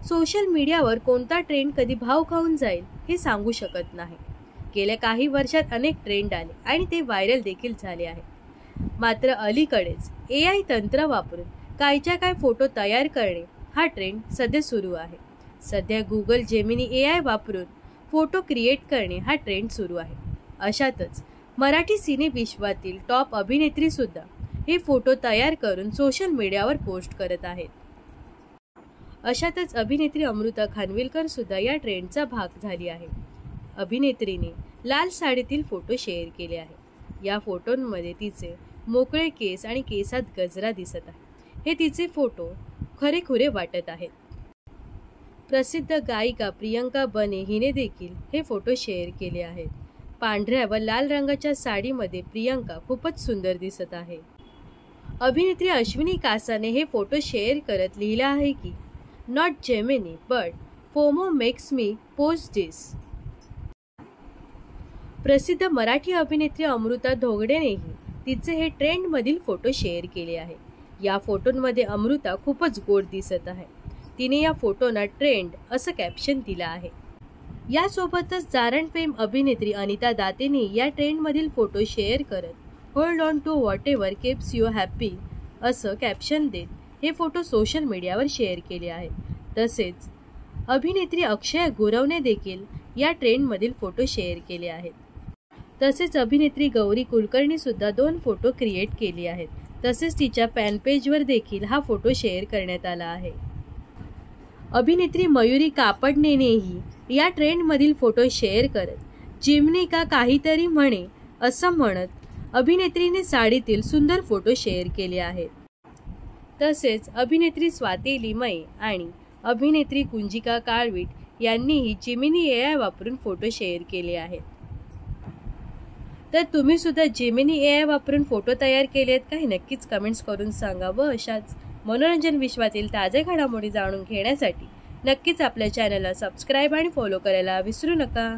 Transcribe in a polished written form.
Social मीडियावर कोणता trend कधी भाव खाऊन जाईल हे सांगू शकत नाही. गेल्या काही वर्षात अनेक ट्रेंड आले आणि ते व्हायरल देखील झाले आहे. मात्र अलीकडेच AI तंत्र वापरून कायच्या काय फोटो तयार करणे हा ट्रेंड सध्या सुरू आहे. सध्या गुगल जेमिनी AI वापरून फोटो क्रिएट करणे हा ट्रेंड सुरू आहे. अशातच मराठी सिने विश्वातील टॉप अभिनेत्री सुद्धा हे फोटो तयार करून सोशल मीडियावर पोस्ट करत आहेत. अशातच अभिनेत्री अमृता खानविलकर सुद्धा या ट्रेंडचा भाग झाली आहे. अभिनेत्रीने लाल साडीतील फोटो शेअर केले आहे. या फोटोंमध्ये तिचे मोकळे केस आणि केसात गजरा दिसत आहे. हे तिचे फोटो खरेखुरे वाटत आहेत. प्रसिद्ध गायिका प्रियंका बने हिने देखील हे फोटो शेअर केले आहेत. पांढऱ्या व लाल रंगाच्या साडीमध्ये प्रियंका खूपच सुंदर दिसत आहे. अभिनेत्री अश्विनी कासाने हे फोटो शेअर करत लिहिलं आहे की not Gemini but FOMO makes me post this. प्रसिद्ध मराठी अभिनेत्री अमृता धोगडेनेही तिचे हे ट्रेंडमधील फोटो शेअर केले आहे. या फोटोंमध्ये अमृता खूपच गोड दिसत आहे. तिने या फोटोना ट्रेंड असं कॅप्शन दिलं आहे. यासोबतच जारण फेम अभिनेत्री अनिता दातेने या ट्रेंडमधील फोटो शेअर करत hold on to whatever keeps you happy असं कॅप्शन देत हे फोटो सोशल मीडियावर शेअर केले आहेत. तसेच अभिनेत्री अक्षया गुरवने देखील या ट्रेंडमधील फोटो शेअर केले आहेत. तसेच अभिनेत्री गौरी कुलकर्णी सुद्धा 2 फोटो क्रिएट केले आहेत. तसेच तिच्या फॅन पेजवर देखील हा फोटो शेअर करण्यात आला आहे. अभिनेत्री मयुरी कापडनेही या ट्रेंडमधील फोटो शेअर करत जिमनी का काहीतरी म्हणे असं म्हणत अभिनेत्रीने साडीतील सुंदर फोटो शेअर केले आहेत. तसेच अभिनेत्री स्वाती लिमये आणि अभिनेत्री कुंजिका काळवीट यांनीही जेमिनी AI वापरून फोटो शेअर केले आहेत. तर तुम्ही सुद्धा जेमिनी AI वापरून फोटो तयार केले आहेत का हे नक्कीच कमेंट्स करून सांगा. व अशाच मनोरंजन विश्वातील ताज्या घडामोडी जाणून घेण्यासाठी नक्कीच आपल्या चॅनलला सबस्क्राईब आणि फॉलो करायला विसरू नका.